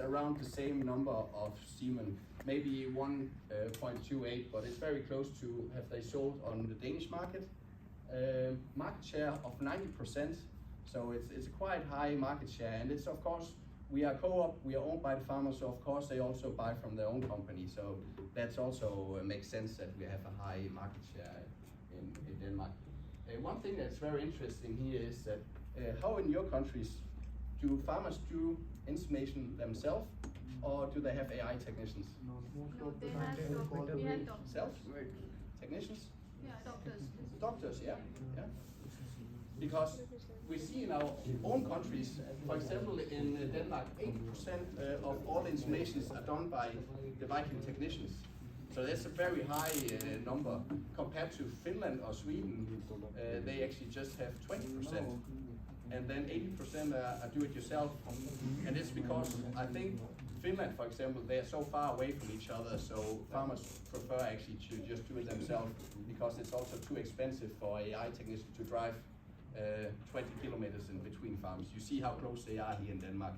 around the same number of semen, maybe 1.28, but it's very close to have they sold on the Danish market. Market share of 90%, so it's a quite high market share, and it's of course, we are co-op, we are owned by the farmers, so of course they also buy from their own company, so that's also makes sense that we have a high market share in Denmark. One thing that's very interesting here is that how in your countries do farmers do insemination themselves, or do they have AI technicians? No, they have we have doctors. Self? Technicians? Yeah, doctors. Doctors, yeah. Because we see in our own countries, for example, in Denmark, 80% of all inseminations are done by the Viking technicians. So that's a very high number compared to Finland or Sweden. They actually just have 20%, and then 80% are do-it-yourself. And it's because I think Finland, for example, they are so far away from each other, so farmers prefer actually to just do it themselves because it's also too expensive for AI technicians to drive 20 kilometers in between farms. You see how close they are here in Denmark.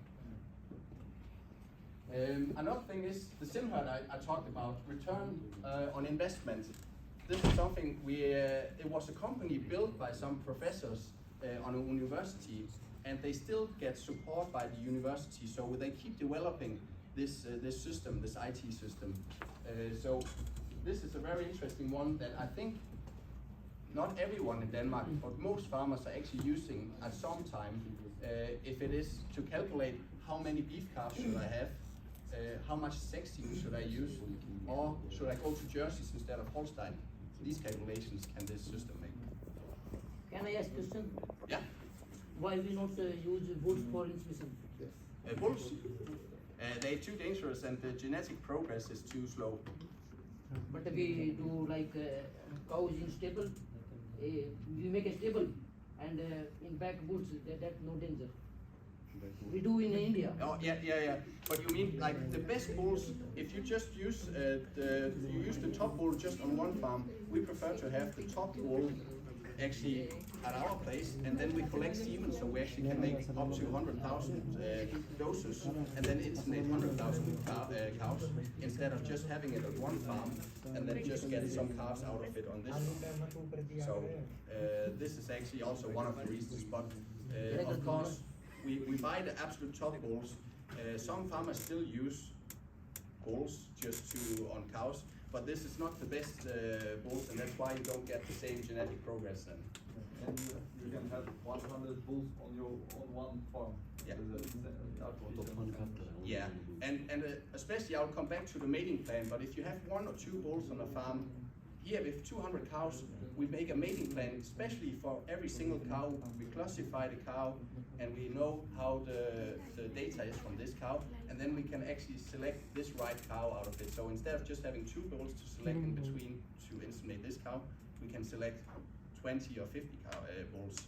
Another thing is the SimHerd I talked about, return on investment. This is something it was a company built by some professors on a university, and they still get support by the university, so they keep developing this system, this IT system. So this is a very interesting one that I think not everyone in Denmark, but most farmers are actually using at some time. If it is to calculate how many beef calves should I have, how much sexing should I use, or should I go to Jerseys instead of Holstein? These calculations can this system make. Can I ask a question? Yeah. Why we not use bulls for insemination? Bulls? They're too dangerous and the genetic progress is too slow. But we do like cows in stable, we make a stable, and in back bulls, that no danger. We do in India. Oh yeah. But you mean like the best bulls? If you just use the top bull just on one farm, we prefer to have the top bull actually at our place, and then we collect semen, so we actually can make up to 100,000 doses, and then inseminate 100,000 cows instead of just having it at one farm and then just get some calves out of it on this farm. So this is actually also one of the reasons. But of course, we buy the absolute top bulls. Some farmers still use bulls just on cows, but this is not the best bulls, and that's why you don't get the same genetic progress then. And you can have 100 bulls on one farm. Yeah. Yeah, and especially I'll come back to the mating plan, but if you have 1 or 2 bulls on a farm, here with 200 cows, we make a mating plan, especially for every single cow. We classify the cow, and we know how the data is from this cow, and then we can actually select this right cow out of it. So instead of just having 2 bulls to select in between to inseminate this cow, we can select 20 or 50 bulls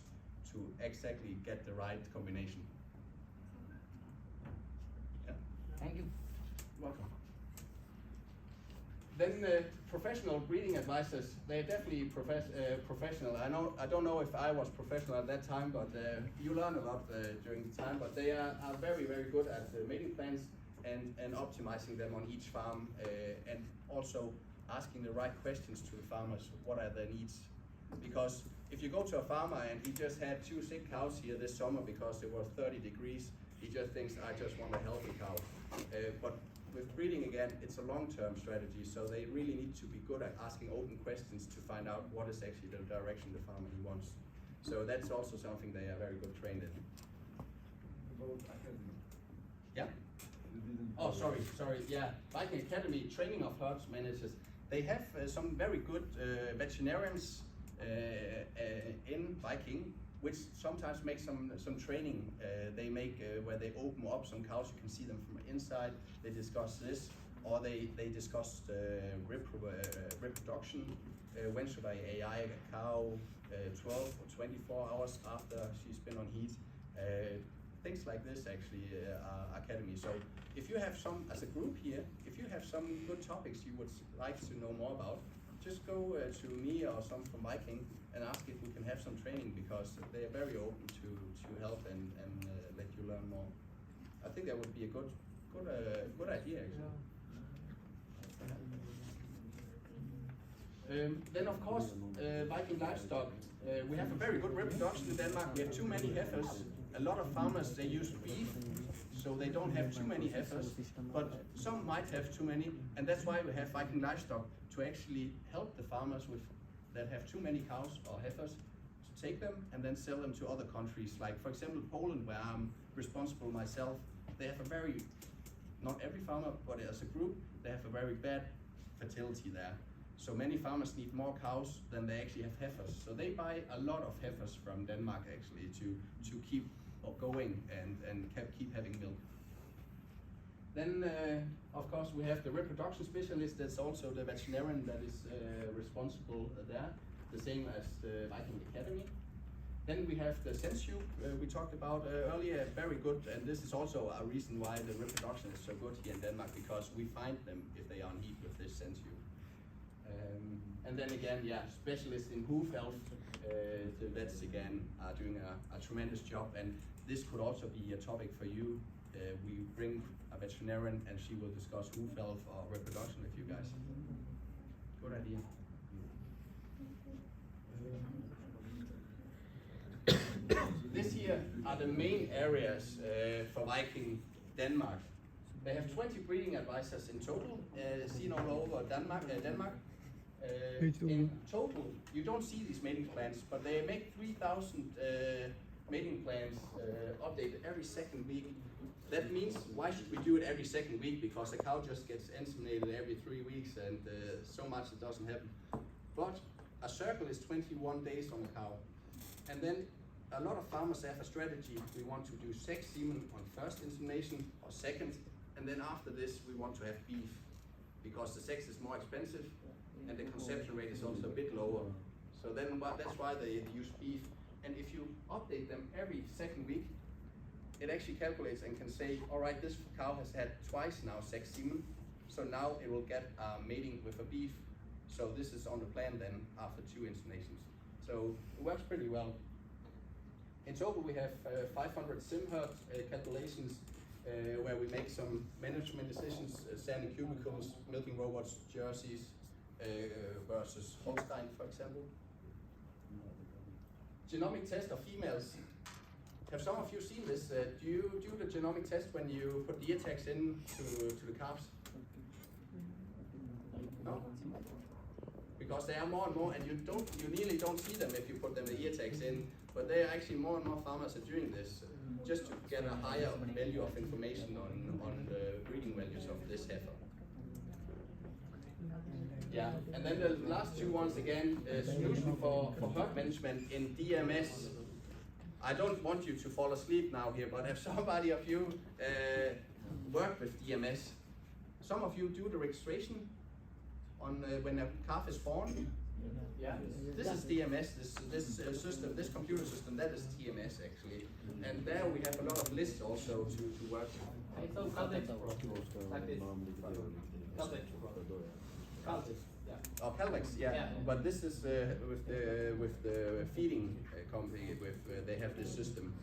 to exactly get the right combination. Yeah. Thank you. Welcome. Then professional breeding advisors, they're definitely professional. I don't know if I was professional at that time, but you learn a lot during the time. But they are very, very good at mating plans and optimizing them on each farm, and also asking the right questions to the farmers. What are their needs? Because if you go to a farmer and he just had 2 sick cows here this summer because it was 30 degrees, he just thinks, I just want a healthy cow. But with breeding, again, it's a long-term strategy, so they really need to be good at asking open questions to find out what is actually the direction the farmer he wants. So that's also something they are very good trained in. Yeah? Oh, sorry, yeah. Viking Academy, training of herds managers. They have some very good veterinarians in Viking, which sometimes make some training. They make where they open up some cows, you can see them from inside. They discuss this, or they discuss reproduction. When should I AI a cow? 12 or 24 hours after she's been on heat. Things like this actually are academy. So if you have some, as a group here, if you have some good topics you would like to know more about, just go to me or some from Viking and ask if we can have some training, because they are very open to help and let you learn more. I think that would be a good good idea actually. Then of course, Viking livestock. We have a very good reproduction in Denmark. We have too many heifers. A lot of farmers, they use beef, so they don't have too many heifers, but some might have too many, and that's why we have Viking livestock, to actually help the farmers that have too many cows or heifers, to take them and then sell them to other countries. Like for example Poland, where I'm responsible myself, they have a very, not every farmer, but as a group, they have a very bad fertility there. So many farmers need more cows than they actually have heifers. So they buy a lot of heifers from Denmark actually to keep going and keep having milk. Then of course we have the reproduction specialist. That's also the veterinarian that is responsible there, the same as the Viking Academy. Then we have the sensu we talked about earlier, very good, and this is also a reason why the reproduction is so good here in Denmark, because we find them if they are on heat with this sensu. And then again, yeah, specialists in hoof health, the vets again are doing a tremendous job, and this could also be a topic for you. We bring a veterinarian and she will discuss hoof health or reproduction with you guys. Good idea. This here are the main areas for Viking Denmark. They have 20 breeding advisors in total, seen all over Denmark. In total, you don't see these mating plans, but they make 3,000 mating plans updated every second week. That means, why should we do it every second week? Because a cow just gets inseminated every 3 weeks, and so much it doesn't happen. But a circle is 21 days on a cow. And then a lot of farmers have a strategy. We want to do sex semen on first insemination or second, and then after this we want to have beef, because the sex is more expensive and the conception rate is also a bit lower. So then that's why they use beef. And if you update them every second week, it actually calculates and can say, all right, this cow has had twice now sex semen, so now it will get mating with a beef. So this is on the plan then after 2 inseminations. So it works pretty well. In total we have 500 sim herd calculations where we make some management decisions, sanding cubicles, milking robots, jerseys, versus Holstein, for example. Genomic test of females. Have some of you seen this? Do you do the genomic test when you put the ear tags in to the calves? No? Because they are more and more, and you nearly don't see them if you put them the ear tags in, but they are actually more and more farmers are doing this just to get a higher value of information on the breeding values of this heifer. Yeah, and then the last 2 ones again, solution for herd management in DMS. I don't want you to fall asleep now here, but have somebody of you worked with DMS? Some of you do the registration on when a calf is born. Yeah, this is DMS. This system, this computer system, that is TMS actually. And there we have a lot of lists also to work with. So Caltex Pro, like this. Caltex Pro. Caltex, yeah. Oh, Calvex, yeah. But this is with the feeding company. They have this system.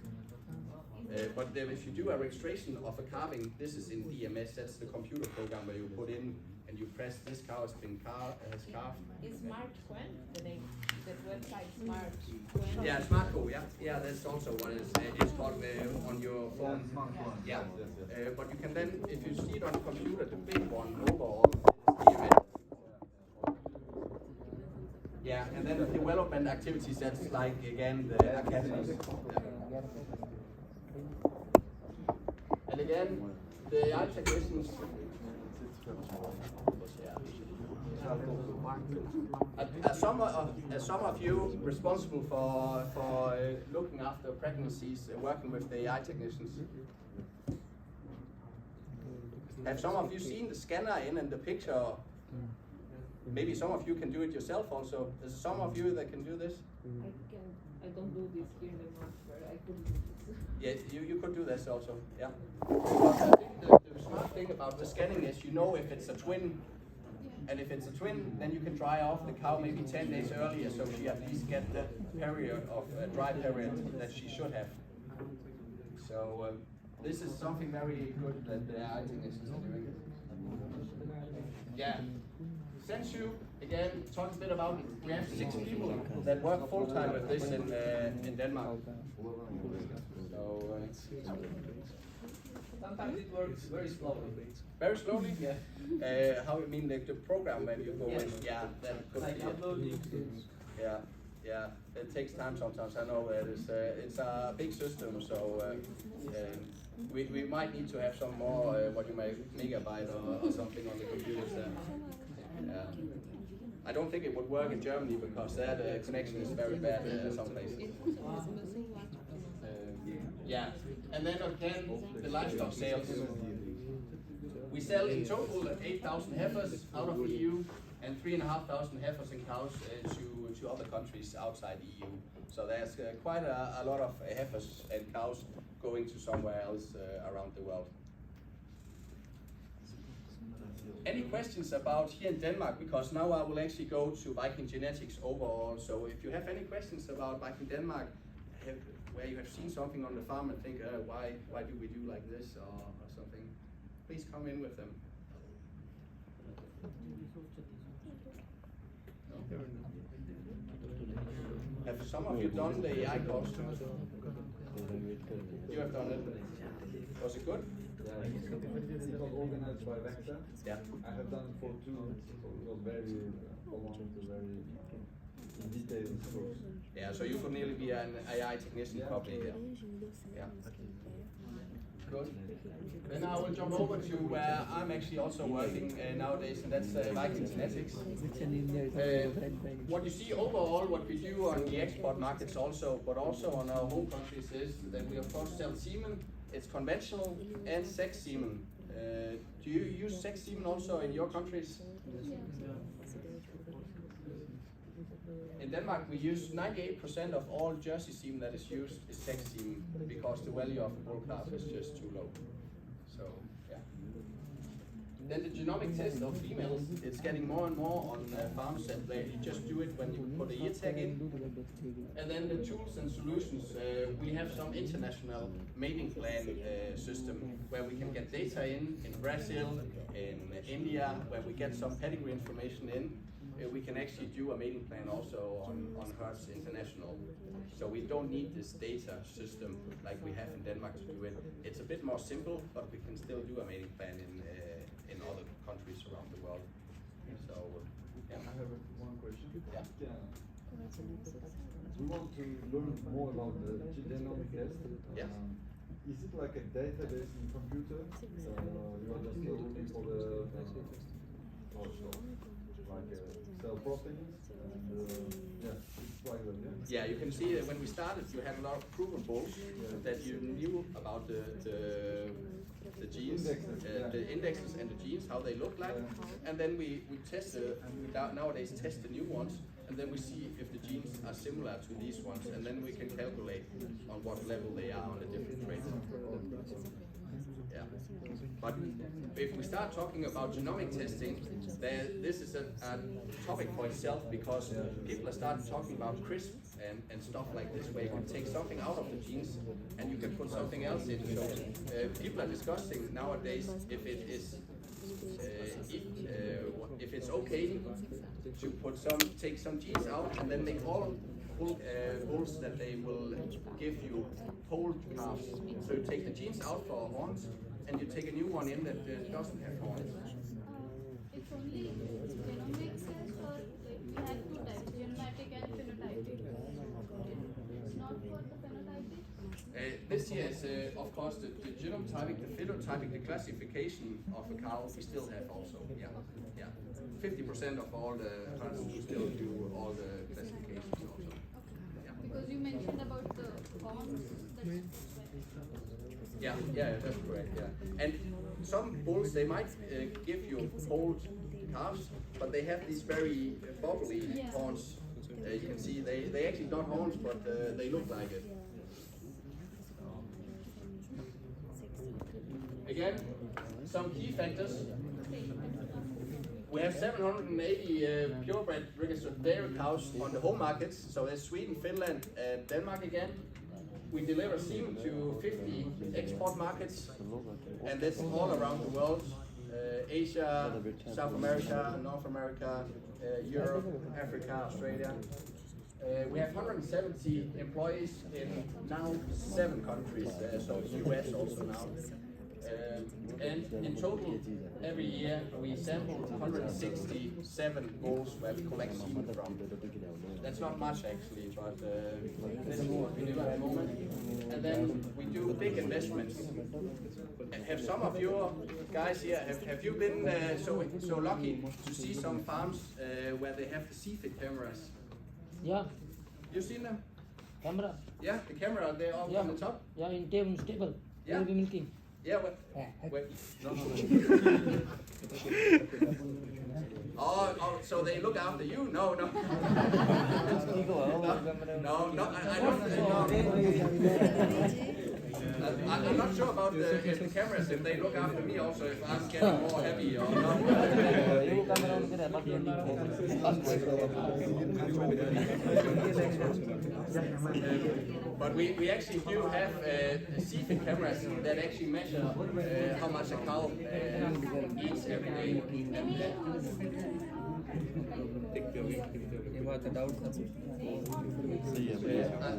But if you do a registration of a calving, this is in DMS. That's the computer program where you put in and you press this cow has been calved. Is Smart Quen the name? That website Smart Quen? Yeah, SmartCo. Yeah, that's also what it's called on your phone. Yeah, but you can then, if you see it on the computer, the big one overall is DMS. Yeah, and then the development activities, that's like again the academies. Yeah. And again, the AI technicians. As some of you responsible for looking after pregnancies, working with the AI technicians. Have some of you seen the scanner in and the picture? Maybe some of you can do it yourself also. There's some of you that can do this? I don't do this here in Denmark, but I could do this. Yeah, you could do this also, yeah. Because I think the smart thing about the scanning is you know if it's a twin, and if it's a twin, then you can dry off the cow maybe 10 days earlier, so she at least get the period of dry period that she should have. So this is something very good that the AI technicians are doing. Yeah. Since you again talked a bit about it, we have 6 people that work full time with this in Denmark. So Sometimes it works very slowly. very slowly. Yeah. How you mean the program when you go in? Yeah, that could Like be it. uploading. Yeah. It takes time sometimes. I know that it's a big system, so we might need to have some more what you may megabyte or something on the computers there. I don't think it would work in Germany because that connection is very bad some places. Yeah, and then again the livestock sales. We sell in total 8,000 heifers out of the EU and 3,500 heifers and cows to other countries outside the EU. So there's quite a lot of heifers and cows going to somewhere else around the world. Any questions about here in Denmark? Because now I will actually go to Viking genetics overall. So if you have any questions about Viking Denmark, where you have seen something on the farm and think, why do we do like this or something, please come in with them. Have some of you done the AI course? You have done it. Was it good? Yeah, it was organized by Vector. Yeah. I have done it for 2 months, so it was very prolonged, very detailed course. Yeah, so you could nearly be an AI technician probably. Yeah. Good. Then I will jump over to where I'm actually also working nowadays, and that's Viking genetics. What you see overall, what we do on the export markets also, but also on our home countries, is that we of course sell semen. It's conventional and sex semen. Do you use sex semen also in your countries? In Denmark, we use 98% of all Jersey semen that is used is sex semen because the value of the bull calf is just too low. So, yeah. Then the genomic test of females, it's getting more and more on farms, and you just do it when you put a ear tag in. And then the tools and solutions, we have some international mating plan system where we can get data in Brazil, in India, where we get some pedigree information in. We can actually do a mating plan also on herds international. So we don't need this data system like we have in Denmark to do it. It's a bit more simple, but we can still do a mating plan in other countries around the world. So, yeah. I have one question. Yeah. We want to learn more about the genomic test. Yes. Is it like a database in computer? You are just looking for the like cell proteins and yeah, it's like that, yeah? Yeah, you can see that when we started, you had a lot of provables that you knew about the genes, the indexes and the genes, how they look like, and then we test and we nowadays test the new ones, and then we see if the genes are similar to these ones, and then we can calculate on what level they are on the different traits. Yeah. But if we start talking about genomic testing, then this is a topic for itself, because people are starting talking about CRISP and stuff like this, where you can take something out of the genes and you can put something else in. So people are discussing nowadays if it is if it's okay to take some genes out and then make all bulls that they will give you whole calves. So you take the genes out for horns and you take a new one in that doesn't have horns. It's only genomics test, or like we have 2 types, genotypic and phenotypic. It's not for the phenotypic? This year is of course the genotypic, the phenotypic, the classification of a cow we still have also. Yeah. 50% of all the herds we still do all the classifications also. Because you mentioned about the horns. Yeah, that's correct. Yeah, and some bulls they might give you whole calves, but they have these very bubbly horns. You can see they actually not horns, but they look like it. Again, some key factors. We have 780 purebred registered dairy cows on the home markets. So there's Sweden, Finland, and Denmark again. we deliver semen to 50 export markets, and that's all around the world. Asia, South America, North America, Europe, Africa, Australia. We have 170 employees in now 7 countries, so the US also now. And in total, every year we sample 167 bulls where we collect semen from. That's not much actually, but this is what we do at the moment. And then we do big investments. Have some of your guys here, have you been so lucky to see some farms where they have the CFIT cameras? Yeah, You seen them? camera. Yeah, the camera, they're all Yeah. on the top? Yeah, in table stable. Yeah. Will be milking. Yeah, wait. No. Oh, so they look after you? No. No, I don't. I'm not sure about the cameras, if they look after me also, if I'm getting more heavy or not. But we actually do have CFIT cameras that actually measure how much a cow eats every day.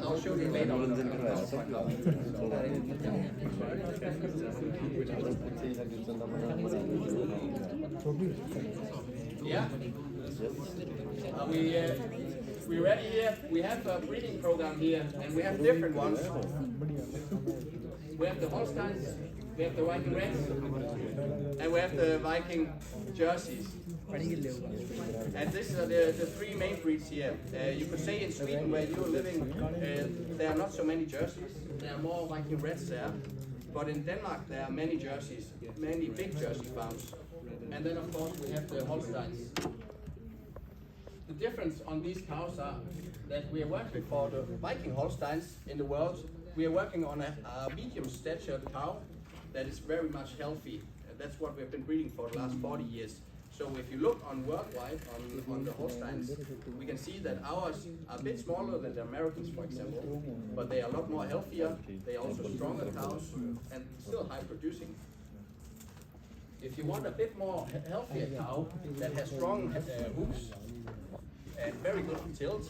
I'll show you later on. Yeah. We ready here. We have a breeding program here, and we have different ones. We have the Holsteins, we have the Viking Reds, and we have the Viking Jerseys. And these are the 3 main breeds here. You could say in Sweden, where you're living, there are not so many Jerseys. There are more Viking Reds there. But in Denmark, there are many Jerseys, many big Jersey farms. And then, of course, we have the Holsteins. The difference on these cows are that we are working for the Viking Holsteins in the world. We are working on a medium-statured cow that is very much healthy. That's what we've been breeding for the last 40 years. So if you look on worldwide on the Holsteins, we can see that ours are a bit smaller than the Americans, for example, but they are a lot more healthier. They are also stronger cows and still high producing. If you want a bit more healthier cow that has strong hooves and very good tilt,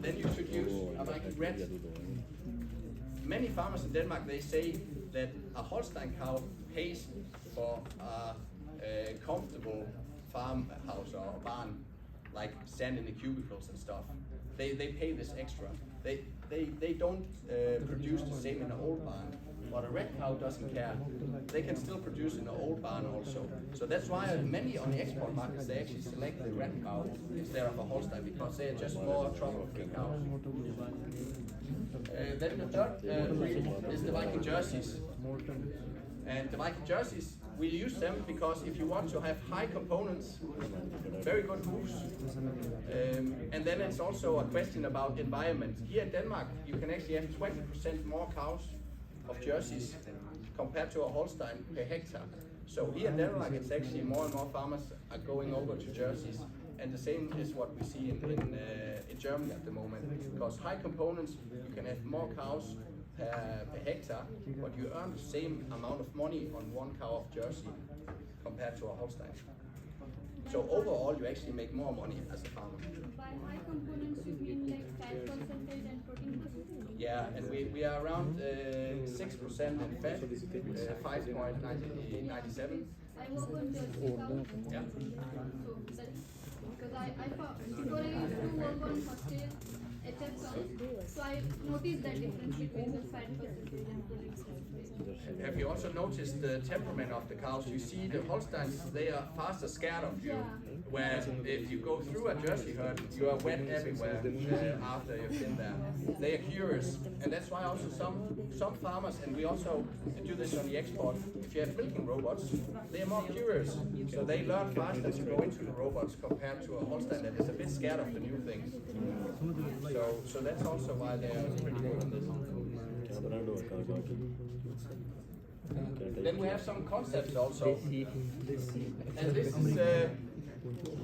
then you should use a Viking Red. Many farmers in Denmark, they say that a Holstein cow pays for a comfortable farmhouse or barn, like sand in the cubicles and stuff. They pay this extra. They don't produce the same in an old barn, but a red cow doesn't care. They can still produce in an old barn also. So that's why many on the export markets, they actually select the red cow instead of a Holstein, because they are just more trouble-free cows. Then the third breed is the Viking Jerseys. And the Viking Jerseys, we use them because if you want to have high components, very good hooves, and then it's also a question about environment. Here in Denmark, you can actually have 20% more cows of Jerseys compared to a Holstein per hectare. So here in Denmark, it's actually more and more farmers are going over to Jerseys. And the same is what we see in Germany at the moment. Because high components, you can have more cows per hectare, but you earn the same amount of money on one cow of Jersey compared to a Holstein. So overall, you actually make more money as a farmer. By high components, you mean like fat percentage and protein percentage? Yeah, and we are around 6% in fat, 5.97. I work on Jersey cows. Yeah. So that's because I found, before I used to work on Holstein HF cows, so I noticed that difference between the fat percentage and protein percentage. Have you also noticed the temperament of the cows? You see the Holsteins, they are faster scared of you. Where if you go through a Jersey herd, you are wet everywhere after you've been there. They are curious, and that's why also some farmers, and we also do this on the export, if you have milking robots, they are more curious. So they learn faster to go into the robots compared to a Holstein that is a bit scared of the new things. So that's also why they are pretty good on this. Then we have some concepts also. And this is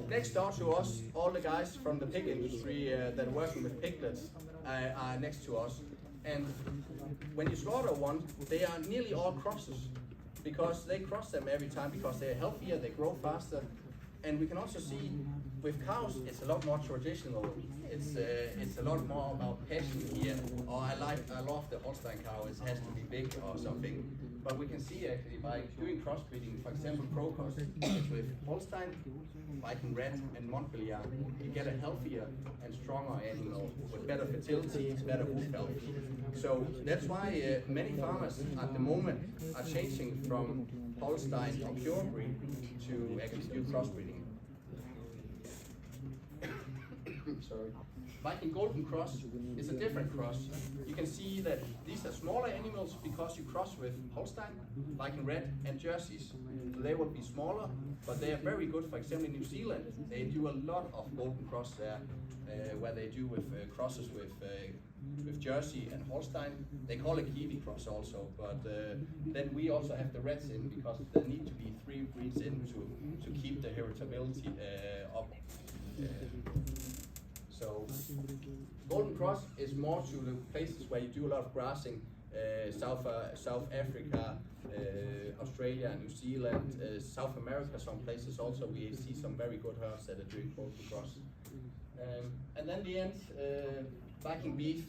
next door to us, all the guys from the pig industry that are working with piglets are next to us. And when you slaughter one, they are nearly all crosses because they cross them every time because they're healthier, they grow faster. And we can also see with cows, it's a lot more traditional. It's a lot more about passion here. Or I love the Holstein cow. It has to be big or something. But we can see actually by doing crossbreeding, for example, Crocus with Holstein, Viking Red, and Montpellier, you get a healthier and stronger animal with better fertility, better hoof health. So that's why many farmers at the moment are changing from Holstein or pure breed to actually do crossbreeding. Sorry. Viking Golden Cross is a different cross. You can see that these are smaller animals because you cross with Holstein, Viking Red, and Jerseys. So they will be smaller, but they are very good. For example, in New Zealand, they do a lot of Golden Cross there, where they do with crosses with Jersey and Holstein. They call it Kiwi Cross also, but then we also have the Reds in because there need to be 3 breeds in to keep the heritability up. So Golden Cross is more to the places where you do a lot of grassing, South Africa, Australia, New Zealand, South America, some places also we see some very good herds that are doing Golden Cross. And then the end, Viking beef,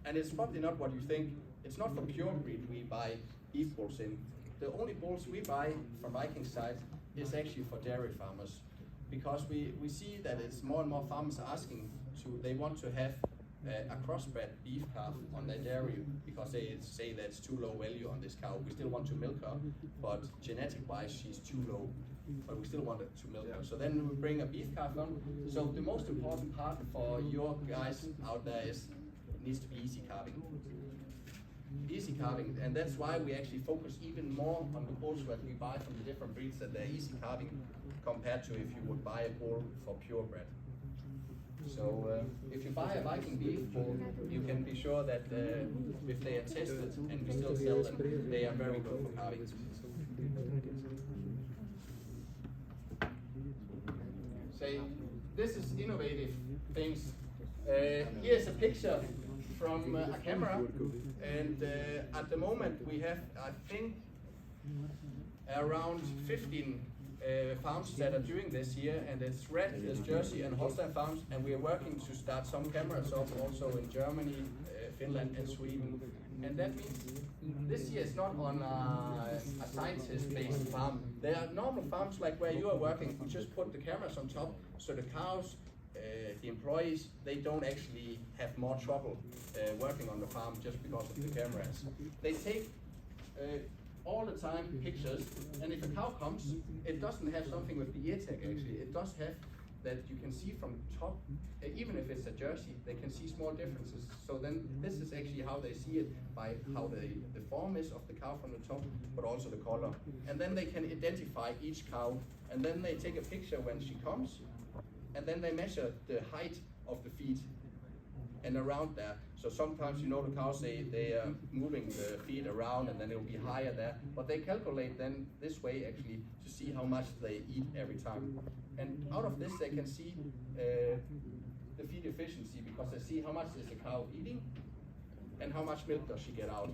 and it's probably not what you think. It's not for pure breed we buy beef bulls in. The only bulls we buy from Viking side is actually for dairy farmers. Because we see that it's more and more farmers are asking they want to have a crossbred beef calf on their dairy because they say that's too low value on this cow. We still want to milk her, but genetic wise she's too low, but we still want to milk her. So then we bring a beef calf on. So the most important part for your guys out there is it needs to be easy calving. Easy calving, and that's why we actually focus even more on the bulls that we buy from the different breeds that they're easy calving compared to if you would buy a bull for purebred. So if you buy a Viking beef bull, you can be sure that if they are tested and we still sell them, they are very good for calving. Say, this is innovative things. Here's a picture from a camera, and at the moment we have, I think, around 15 farms that are doing this here, and it's Red, there's Jersey and Holstein farms, and we are working to start some cameras up also in Germany, Finland and Sweden. And that means this year is not on a scientist-based farm. There are normal farms like where you are working, we just put the cameras on top, so the cows, the employees, they don't actually have more trouble working on the farm just because of the cameras. They take all the time pictures, and if a cow comes, it doesn't have something with the ear tag actually. It does have that you can see from top, even if it's a Jersey, they can see small differences. So then this is actually how they see it by how the form is of the cow from the top, but also the color. And then they can identify each cow, and then they take a picture when she comes, and then they measure the height of the feet and around there. So sometimes, you know, the cows, they are moving the feet around and then it will be higher there. But they calculate then this way actually to see how much they eat every time. And out of this they can see the feed efficiency because they see how much is the cow eating and how much milk does she get out.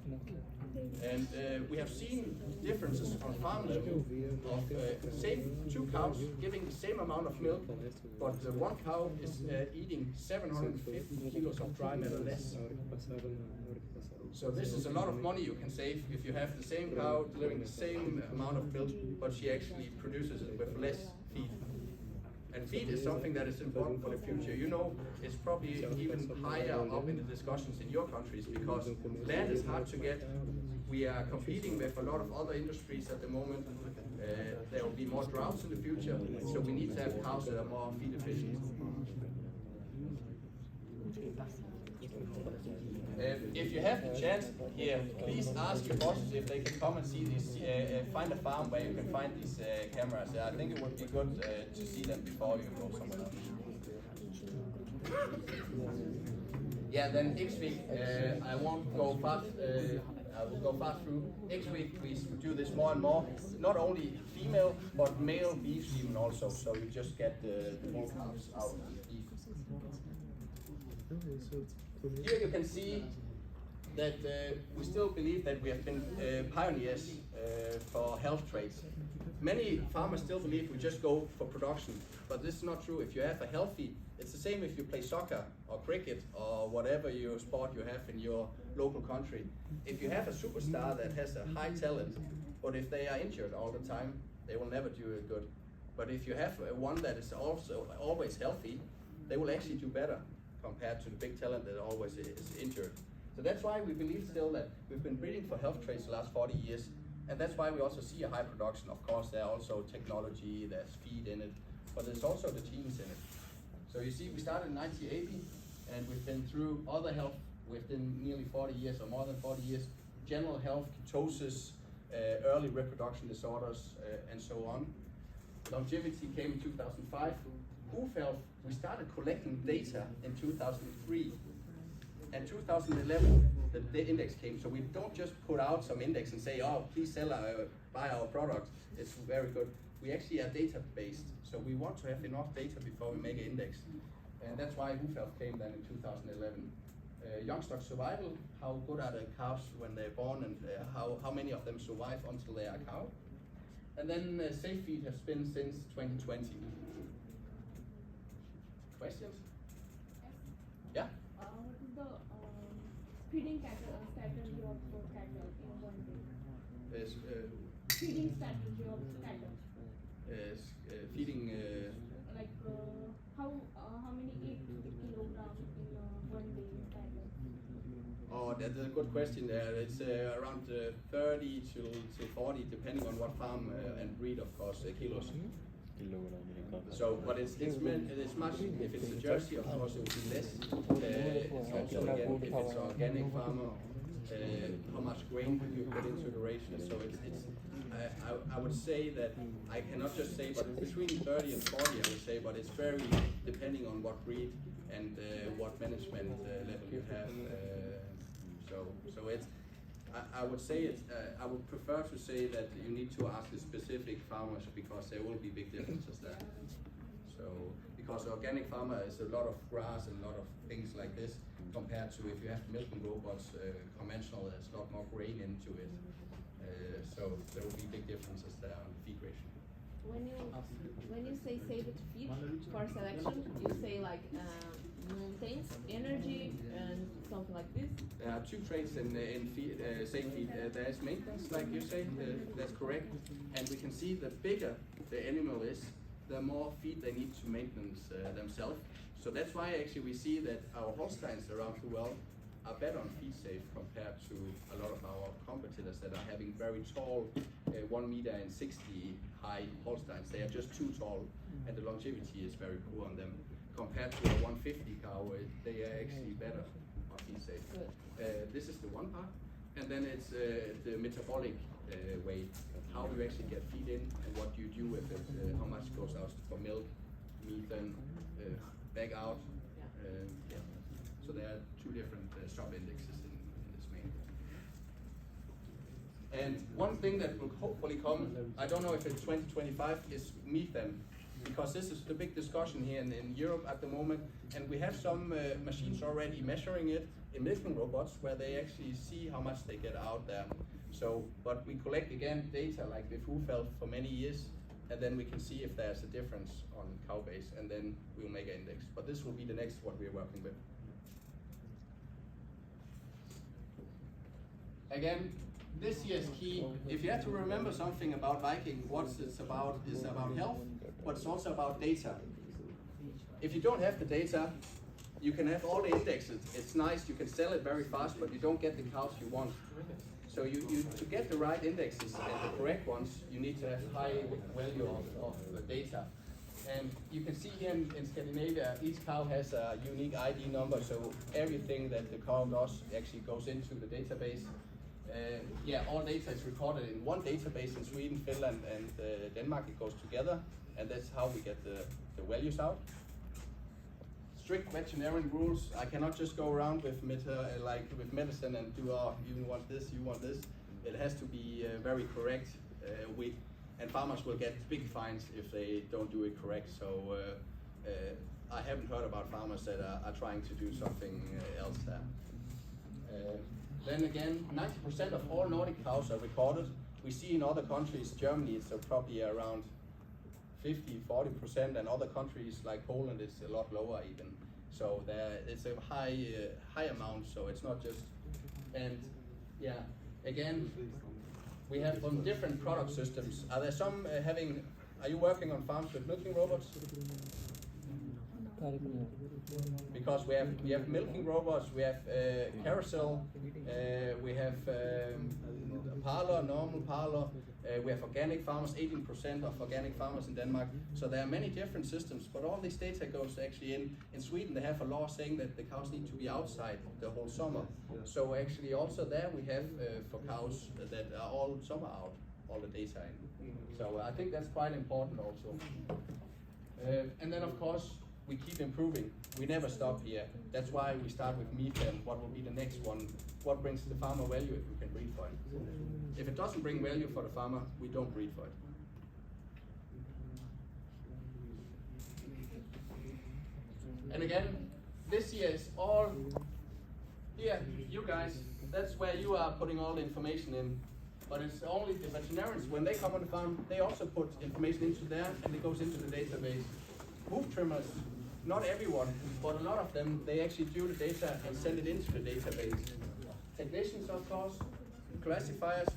And we have seen differences on farm level of same 2 cows giving the same amount of milk, but one cow is eating 750 kilos of dry matter less. So this is a lot of money you can save if you have the same cow delivering the same amount of milk, but she actually produces it with less feed. And feed is something that is important for the future. You know, it's probably even higher up in the discussions in your countries because land is hard to get. We are competing with a lot of other industries at the moment. There will be more droughts in the future, so we need to have cows that are more feed efficient. If you have the chance here, please ask your bosses if they can come and see these, find a farm where you can find these cameras. I think it would be good to see them before you go somewhere else. Yeah, then next week, I won't go fast, I will go fast through. Next week we do this more and more, not only female, but male beef even also, so you just get the bull calves out of the beef. Here you can see that we still believe that we have been pioneers for health traits. Many farmers still believe we just go for production, but this is not true. If you have a healthy, it's the same if you play soccer or cricket or whatever your sport you have in your local country. If you have a superstar that has a high talent, but if they are injured all the time, they will never do it good. But if you have one that is also always healthy, they will actually do better compared to the big talent that always is injured. So that's why we believe still that we've been breeding for health traits the last 40 years. And that's why we also see a high production. Of course, there are also technology, there's feed in it, but there's also the genes in it. So you see, we started in 1980, and we've been through other health within nearly 40 years or more than 40 years. General health, ketosis, early reproduction disorders, and so on. Longevity came in 2005. Hoof health, we started collecting data in 2003. And 2011, the index came. So we don't just put out some index and say, oh, please buy our product. It's very good. We actually are data-based. So we want to have enough data before we make an index. And that's why hoof health came then in 2011. Young stock survival, how good are the calves when they're born, and how many of them survive until they are cow. And then safe feed has been since 2020. Questions? Yes. Yeah? What is the feeding strategy of cattle in one day? Feeding strategy of cattle. Feeding. Like how many kilogram in one day cattle? Oh, that's a good question there. It's around 30 to 40, depending on what farm and breed, of course, kilos. So, but it's much. If it's a Jersey, of course, it will be less. It's also again, if it's an organic farmer, how much grain you put into the ration. So I would say that I cannot just say, but between 30 and 40, I would say, but it's very depending on what breed and what management level you have. So it's. I would say it's. I would prefer to say that you need to ask the specific farmers because there will be big differences there. So because organic farmer is a lot of grass and a lot of things like this compared to if you have milking robots, conventional, there's a lot more grain into it. So there will be big differences there on the feed ratio. When you say save it feed for selection, you say like maintains energy and something like this. There are two traits in feed, safe feed. There is maintenance, like you say, that's correct. And we can see the bigger the animal is, the more feed they need to maintenance themselves. So that's why actually we see that our Holsteins around the world are better on feed safe compared to a lot of our competitors that are having very tall, 1 meter and 60 high Holsteins. They are just too tall, and the longevity is very poor on them. Compared to a 150 cow, they are actually better on feed safe. This is the one part, and then it's the metabolic weight, how you actually get feed in and what you do with it, how much goes out for milk, meat, and back out. Yeah. So there are two different sub-indexes in this main. And one thing that will hopefully come, I don't know if it's 2025, is methane. Because this is the big discussion here in Europe at the moment, and we have some machines already measuring it in milking robots where they actually see how much they get out there. So, but we collect again data like with hoof health for many years, and then we can see if there's a difference on cow base, and then we'll make an index. But this will be the next what we're working with. Again, this year is key. If you have to remember something about Viking, what it's about is about health, but it's also about data. If you don't have the data, you can have all the indexes. It's nice, you can sell it very fast, but you don't get the cows you want. So to get the right indexes and the correct ones, you need to have high value of the data. And you can see here in Scandinavia, each cow has a unique ID number, so everything that the cow does actually goes into the database. All data is recorded in one database in Sweden, Finland, and Denmark. It goes together, and that's how we get the values out. Strict veterinarian rules. I cannot just go around with with medicine and do, you want this, you want this. It has to be very correct. And farmers will get big fines if they don't do it correct. So I haven't heard about farmers that are trying to do something else there. Then again, 90% of all Nordic cows are recorded. We see in other countries, Germany, it's probably around 50-40%, and other countries like Poland, it's a lot lower even. So it's a high amount. So it's not just, and yeah, again, we have on different product systems. Are there some are you working on farms with milking robots? Because we have milking robots, we have carousel, we have parlor, normal parlor, we have organic farmers, 18% of organic farmers in Denmark. So there are many different systems, but all this data goes actually in Sweden. They have a law saying that the cows need to be outside the whole summer. So actually also there we have for cows that are all summer out, all the data in. So I think that's quite important also. And then of course, we keep improving. We never stop here. That's why we start with methane. What will be the next one? What brings the farmer value if we can breed for it? If it doesn't bring value for the farmer, we don't breed for it. And again, this year is all here, you guys, that's where you are putting all the information in. But it's only the veterinarians, when they come on the farm, they also put information into there and it goes into the database. Hoof trimmers, not everyone, but a lot of them, they actually do the data and send it into the database. Technicians, of course, classifiers,